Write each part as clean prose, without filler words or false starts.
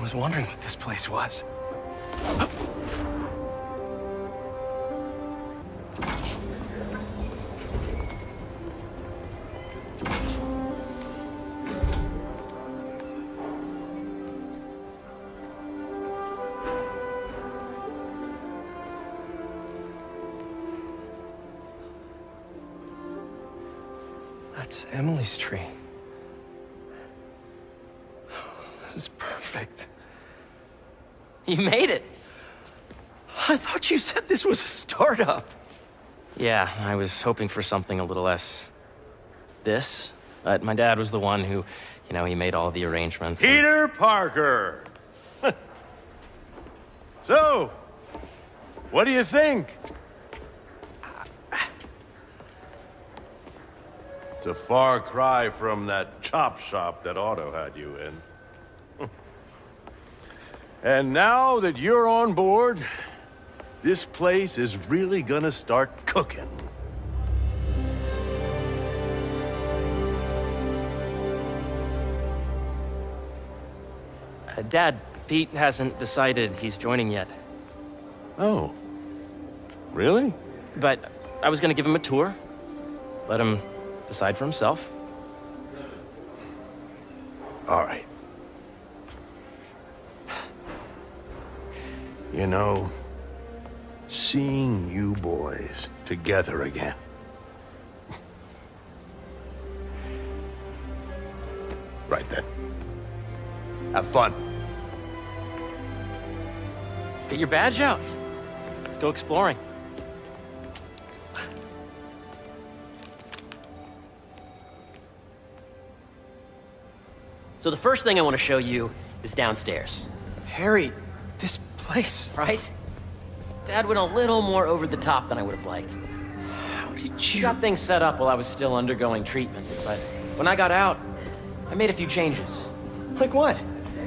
was wondering what this place was. That's Emily's tree. This is perfect. You made it! I thought you said this was a startup. Yeah, I was hoping for something a little less... this. But my dad was the one who, he made all the arrangements. Peter Parker! So, what do you think? It's a far cry from that chop shop that Otto had you in. And now that you're on board, this place is really gonna start cooking. Dad, Pete hasn't decided he's joining yet. Oh. Really? But I was gonna give him a tour. Let him decide for himself. All right. You know, seeing you boys together again. Right then. Have fun. Get your badge out. Let's go exploring. So the first thing I want to show you is downstairs. Harry, this place. Right? Dad went a little more over the top than I would have liked. How did He you... got things set up while I was still undergoing treatment, but when I got out, I made a few changes. Like what?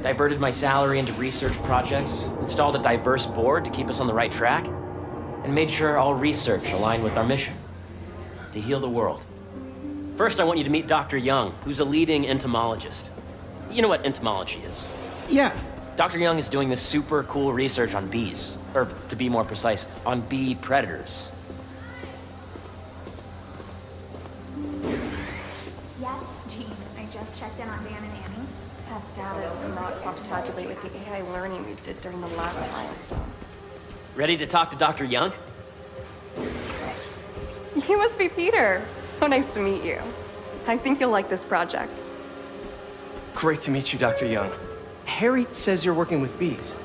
Diverted my salary into research projects, installed a diverse board to keep us on the right track, and made sure all research aligned with our mission, to heal the world. First, I want you to meet Dr. Young, who's a leading entomologist. You know what entomology is? Yeah. Dr. Young is doing this super cool research on bees, or to be more precise, on bee predators. Yes, Jean. I just checked in on Dan and Annie. That data does not cross-tabulate with the AI learning we did during the last milestone. Ready to talk to Dr. Young? You must be Peter. So nice to meet you. I think you'll like this project. Great to meet you, Dr. Young. Harry says you're working with bees.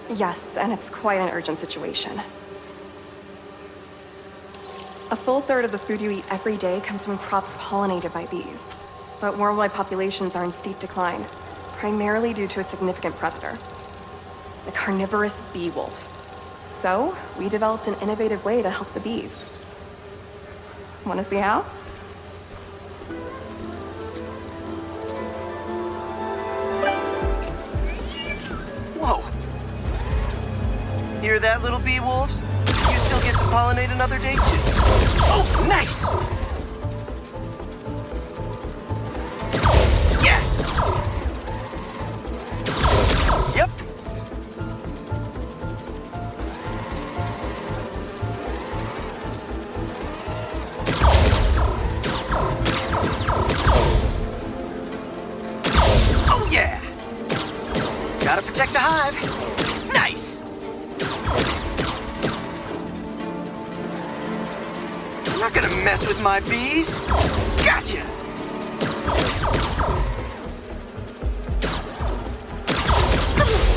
Yes, and it's quite an urgent situation. A full third of the food you eat every day comes from crops pollinated by bees. But worldwide populations are in steep decline, primarily due to a significant predator, the carnivorous bee wolf. So, we developed an innovative way to help the bees. Want to see how? Whoa. Hear that, little bee wolves? You still get to pollinate another day, too. Oh, nice! Yes! Yep. Oh, yeah! Gotta protect the hive. Nice! You're not gonna mess with my bees. Gotcha!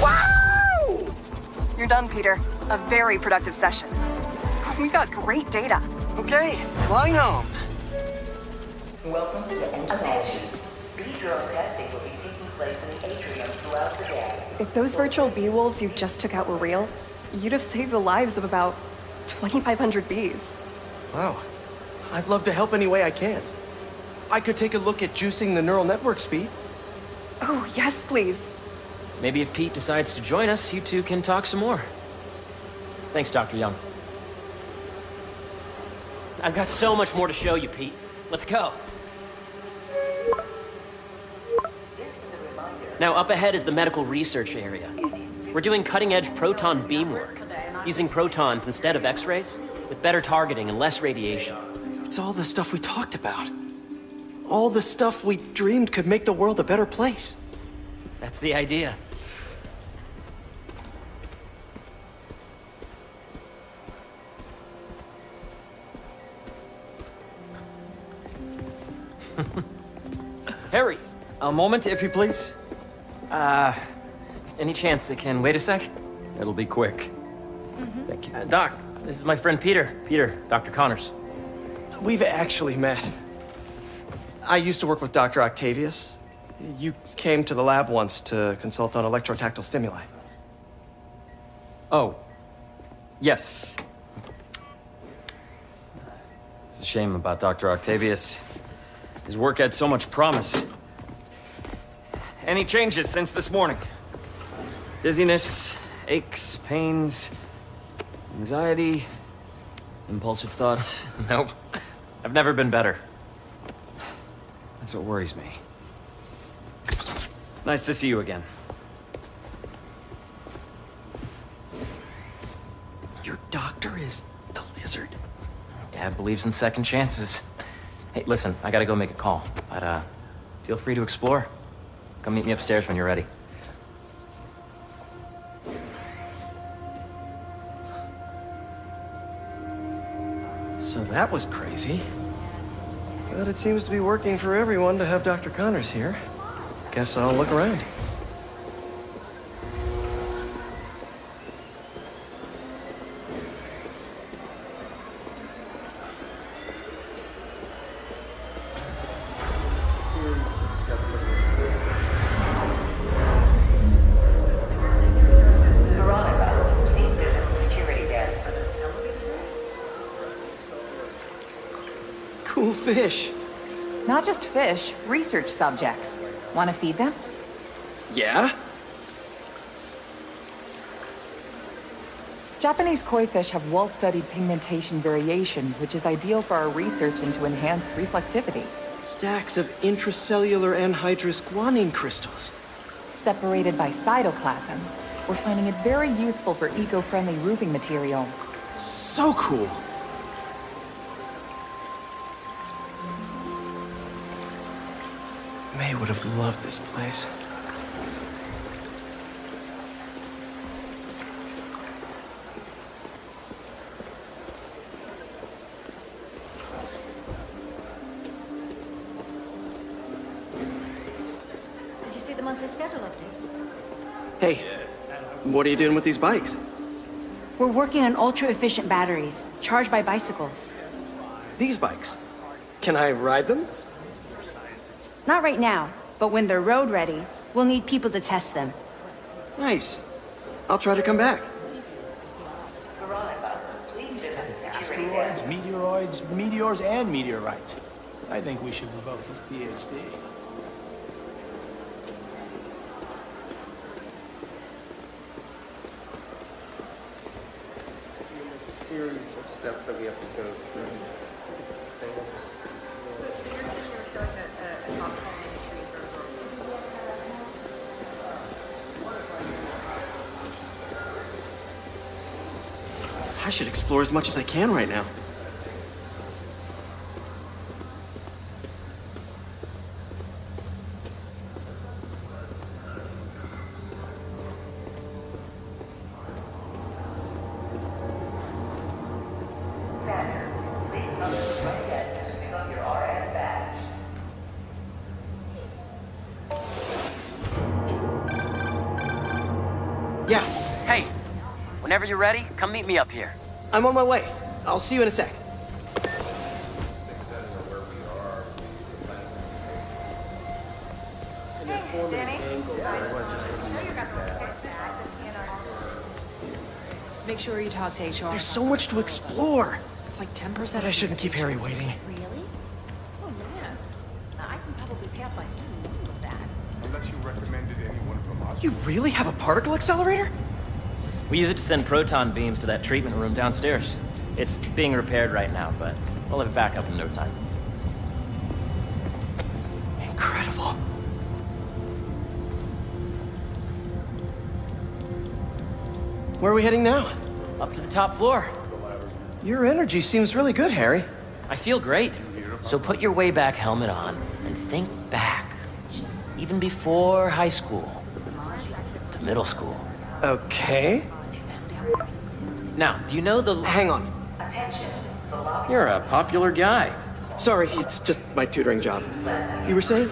Wow! You're done, Peter. A very productive session. We got great data. Okay, flying home. Welcome to Entomology. Bee drone testing will be taking place in the atrium throughout the day. If those virtual bee wolves you just took out were real, you'd have saved the lives of about 2,500 bees. Wow. I'd love to help any way I can. I could take a look at juicing the neural network speed. Oh, yes, please. Maybe if Pete decides to join us, you two can talk some more. Thanks, Dr. Young. I've got so much more to show you, Pete. Let's go. Now, up ahead is the medical research area. We're doing cutting-edge proton beam work, using protons instead of X-rays, with better targeting and less radiation. It's all the stuff we talked about. All the stuff we dreamed could make the world a better place. That's the idea. Harry, a moment, if you please. Any chance it can wait a sec? It'll be quick. Thank you. Doc, this is my friend Peter. Peter, Dr. Connors. We've actually met. I used to work with Dr. Octavius. You came to the lab once to consult on electrotactile stimuli. Oh. Yes. It's a shame about Dr. Octavius. His work had so much promise. Any changes since this morning? Dizziness, aches, pains, anxiety, impulsive thoughts. Nope. I've never been better. That's what worries me. Nice to see you again. Your doctor is the lizard? Dad believes in second chances. Hey, listen, I gotta go make a call, but feel free to explore. Come meet me upstairs when you're ready. So that was crazy. But it seems to be working for everyone to have Dr. Connors here. Guess I'll look around. Veronica, please visit the security desk. Cool fish. Not just fish, research subjects. Want to feed them? Yeah? Japanese koi fish have well-studied pigmentation variation, which is ideal for our research into enhanced reflectivity. Stacks of intracellular anhydrous guanine crystals. Separated by cytoplasm, we're finding it very useful for eco-friendly roofing materials. So cool. May would have loved this place. Did you see the monthly schedule update? Hey, what are you doing with these bikes? We're working on ultra-efficient batteries, charged by bicycles. These bikes. Can I ride them? Not right now, but when they're road ready, we'll need people to test them. Nice. I'll try to come back. Veronica, please visit the security desk. Asteroids, meteoroids, meteors, and meteorites. I think we should revoke his PhD. Series of steps that we have to go through. I should explore as much as I can right now. Standard, please come to the front desk to pick up your RN badge. Yeah, Hey, whenever you're ready, come meet me up here. I'm on my way. I'll see you in a sec. Make sure you talk to HR. There's so much to explore. It's like 10%. But I shouldn't keep Harry waiting. Really? Oh, man. I can probably pay off my student loan with that. Unless you recommended anyone from us. You really have a particle accelerator? We use it to send proton beams to that treatment room downstairs. It's being repaired right now, but we'll have it back up in no time. Incredible. Where are we heading now? Up to the top floor. Your energy seems really good, Harry. I feel great. So put your way back helmet on and think back. Even before high school. To middle school. Okay. Now, do you know the... Hang on. You're a popular guy. Sorry, it's just my tutoring job. You were saying?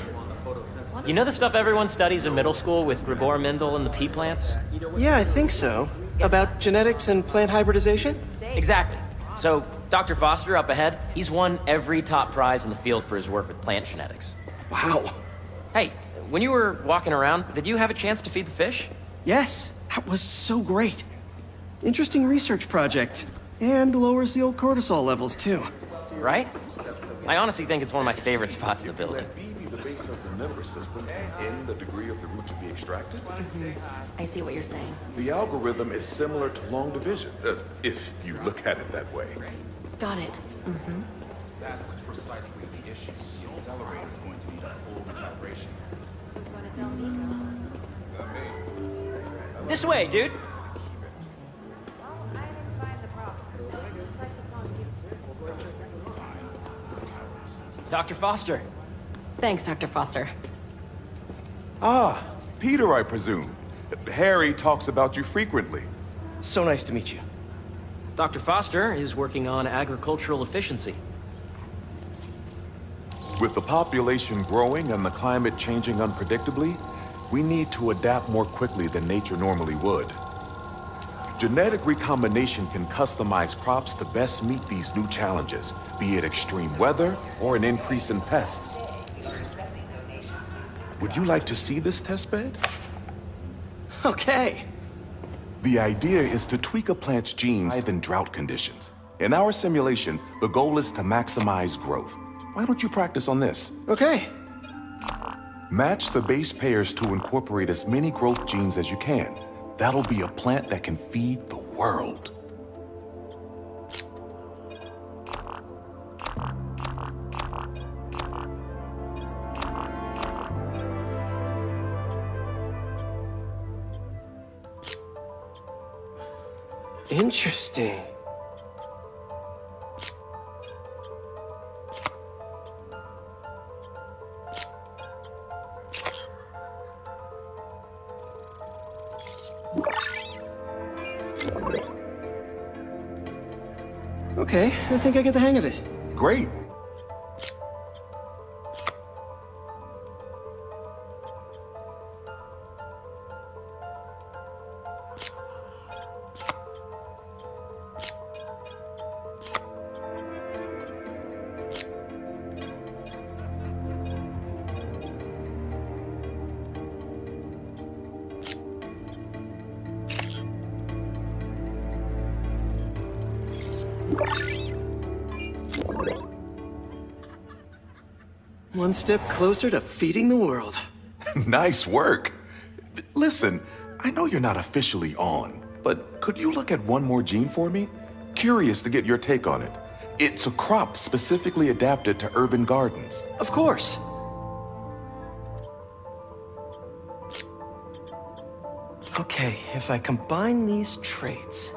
You know the stuff everyone studies in middle school with Gregor Mendel and the pea plants? Yeah, I think so. About genetics and plant hybridization? Exactly. So, Dr. Foster up ahead, he's won every top prize in the field for his work with plant genetics. Wow. Hey, when you were walking around, did you have a chance to feed the fish? Yes, that was so great. Interesting research project. And lowers the old cortisol levels, too. Right? I honestly think it's one of my favorite spots in the building. The base of the nervous system and the degree of the root to be extracted. I see what you're saying. The algorithm is similar to long division, if you look at it that way. Got it. Mm-hmm. That's precisely the issue. The accelerator is going to need a full calibration. Who's going to tell Nico? This way, dude. Dr. Foster. Thanks, Dr. Foster. Ah, Peter, I presume. Harry talks about you frequently. So nice to meet you. Dr. Foster is working on agricultural efficiency. With the population growing and the climate changing unpredictably, we need to adapt more quickly than nature normally would. Genetic recombination can customize crops to best meet these new challenges, be it extreme weather or an increase in pests. Would you like to see this testbed? Okay. The idea is to tweak a plant's genes in drought conditions. In our simulation, the goal is to maximize growth. Why don't you practice on this? Okay. Match the base pairs to incorporate as many growth genes as you can. That'll be a plant that can feed the world. Interesting. Okay, I think I get the hang of it. Great. One step closer to feeding the world. Nice work. Listen, I know you're not officially on, but could you look at one more gene for me? Curious to get your take on it. It's a crop specifically adapted to urban gardens. Of course. Okay, if I combine these traits...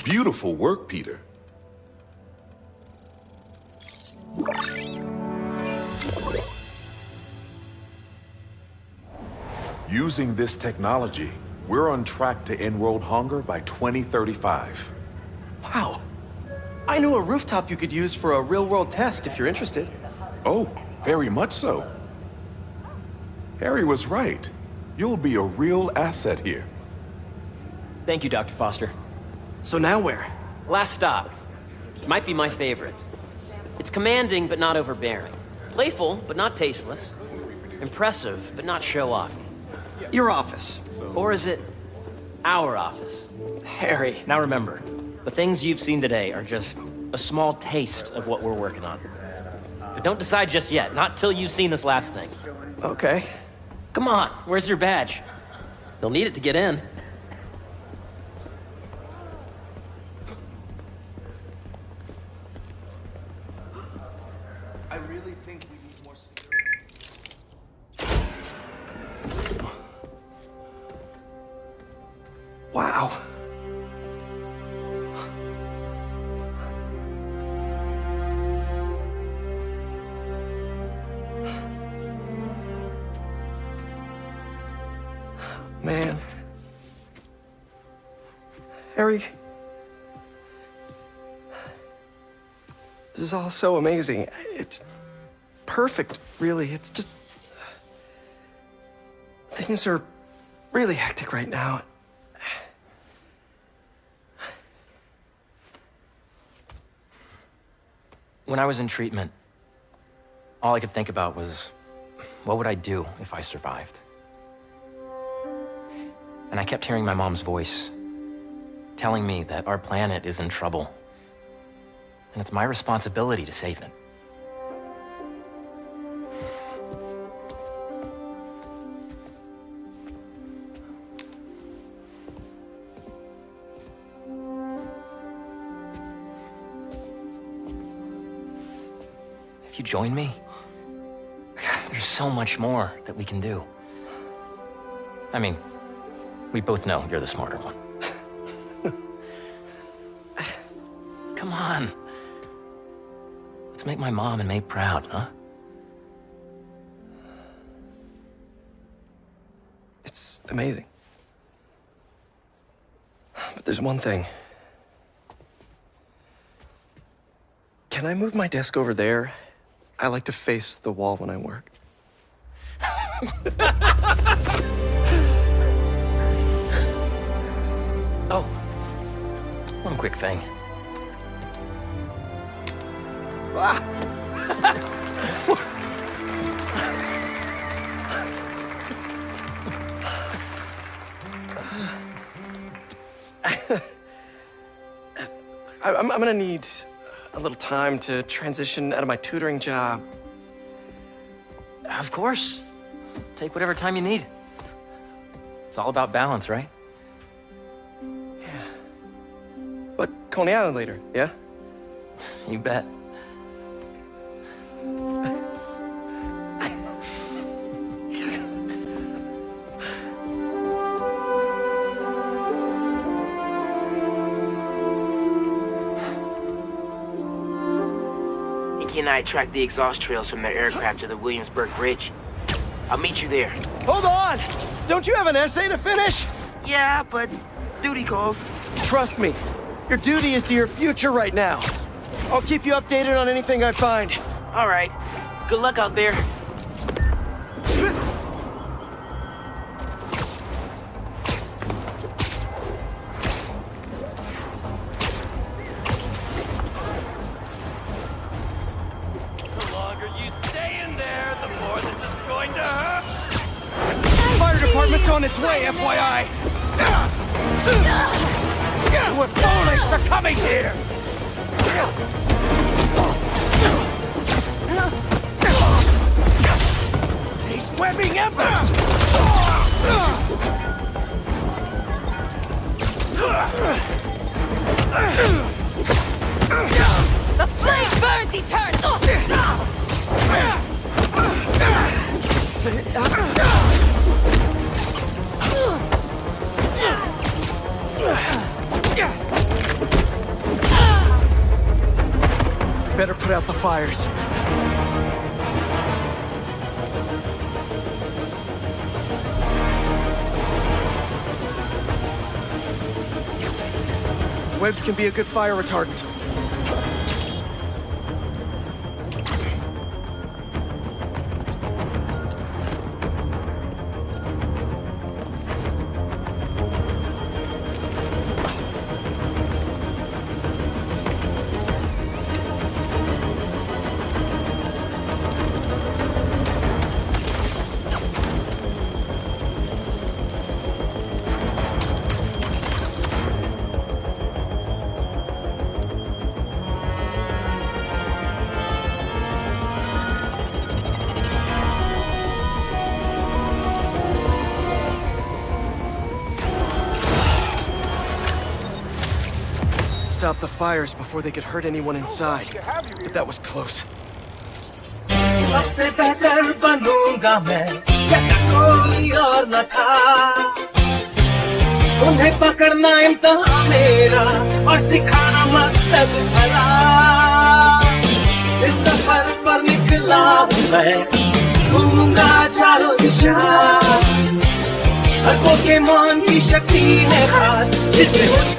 Beautiful work, Peter. Using this technology, we're on track to end world hunger by 2035. Wow. I know a rooftop you could use for a real-world test if you're interested. Oh, very much so. Harry was right. You'll be a real asset here. Thank you, Dr. Foster. So now where? Last stop. Might be my favorite. It's commanding, but not overbearing. Playful, but not tasteless. Impressive, but not show-off. Your office. Or is it our office? Harry. Now remember, the things you've seen today are just a small taste of what we're working on. But don't decide just yet, not till you've seen this last thing. Okay. Come on, where's your badge? You'll need it to get in. I really think we need more security. Wow. Man. Harry. This is all so amazing. It's perfect, really. It's just... Things are really hectic right now. When I was in treatment, all I could think about was, what would I do if I survived? And I kept hearing my mom's voice, telling me that our planet is in trouble, and it's my responsibility to save it. If you join me, there's so much more that we can do. I mean, we both know you're the smarter one. Come on. Let's make my mom and May proud, huh? It's amazing. But there's one thing. Can I move my desk over there? I like to face the wall when I work. Oh, one quick thing. Ah. I'm gonna need a little time to transition out of my tutoring job. Of course. Take whatever time you need. It's all about balance, right? But Coney Island later, yeah? You bet. Nicky and I tracked the exhaust trails from their aircraft to the Williamsburg Bridge. I'll meet you there. Hold on! Don't you have an essay to finish? Yeah, but duty calls. Trust me, your duty is to your future right now. I'll keep you updated on anything I find. All right. Good luck out there. The longer you stay in there, the more this is going to hurt. Fire department's on its way, FYI. You were foolish for coming here! These webbing embers! The flame burns eternal! Better put out the fires. Webs can be a good fire retardant. stop the fires before they could hurt anyone inside. But that was close. सबसे बेहतर बनूंगा मैं जैसा कोई और न था उन्हें पकड़ना इम्तिहान मेरा और सिखाना मकसद भला इस सफर पर निकला हूँ मैं घूमूंगा चारों दिशा हर पोकेमॉन की शक्ति है खास जिसे